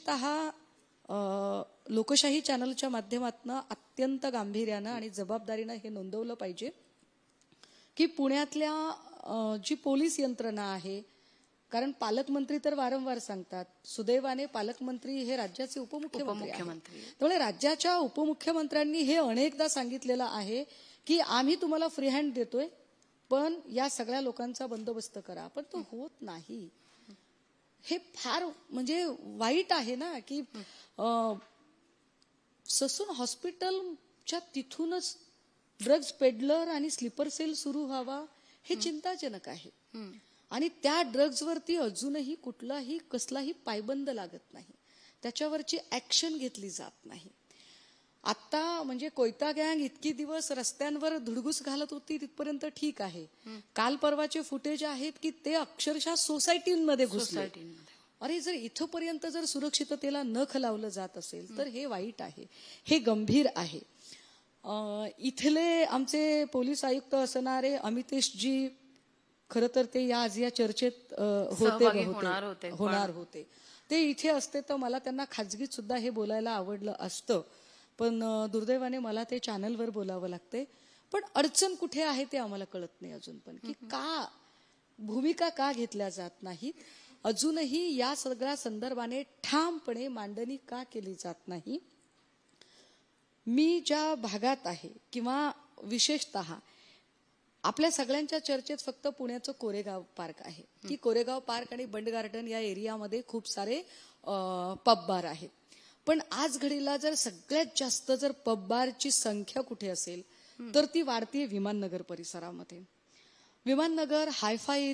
विशेषतः लोकशाही चॅनलच्या माध्यमातून अत्यंत गांभीर्यानं आणि जबाबदारीनं हे नोंदवलं पाहिजे की पुण्यातल्या जी पोलीस यंत्रणा आहे, कारण पालकमंत्री तर वारंवार सांगतात, सुदैवाने पालकमंत्री हे राज्याचे उपमुख्यमंत्री आहेत. त्यामुळे राज्याच्या उपमुख्यमंत्र्यांनी हे अनेकदा सांगितलेलं आहे की आम्ही तुम्हाला फ्री हँड देतोय, पण या सगळ्या लोकांचा बंदोबस्त करा, पण तो होत नाही. हे फार म्हणजे वाईट आहे ना की ससून हॉस्पिटलच्या तिथूनच ड्रग्ज पेडलर आणि स्लीपर सेल सुरू व्हावा हे चिंताजनक आहे. आणि त्या ड्रग्जवरती अजूनही कुठलाही कसलाही पायबंद लागत नाही, त्याच्यावरची ऍक्शन घेतली जात नाही. आता म्हणजे कोयता गँग इतकी दिवस रस्त्यांवर धुडगूस घालत होती तिथपर्यंत ठीक आहे. काल परवाचे फुटेज आहेत की ते अक्षरशः सोसायटीमध्ये घुसले. अरे, जर इथपर्यंत जर सुरक्षिततेला नख लावलं जात असेल तर हे वाईट आहे, हे गंभीर आहे. इथले आमचे पोलीस आयुक्त असणारे अमितेशजी, खरं तर ते आज या चर्चेत होणार होते. ते इथे असते तर मला त्यांना खाजगीत सुद्धा हे बोलायला आवडलं असतं, पण दुर्दैवाने मला ते चॅनलवर बोलावं लागते. पण अडचण कुठे आहे ते आम्हाला कळत नाही अजून पण, की का भूमिका का घेतल्या जात नाहीत, अजूनही या सगळ्या संदर्भाने ठामपणे मांडणी का केली जात नाही. मी ज्या भागात आहे किंवा विशेषतः आपल्या सगळ्यांच्या चर्चेत फक्त पुण्याचं कोरेगाव पार्क आहे की कोरेगाव पार्क आणि बंड गार्डन या एरियामध्ये खूप सारे पब बार आहेत. पण आज घडीला जर सगळ्यात जास्त जर पब बारची संख्या कुठे असेल तर ती वाढतीये विमाननगर परिसरामध्ये. विमाननगर हायफाय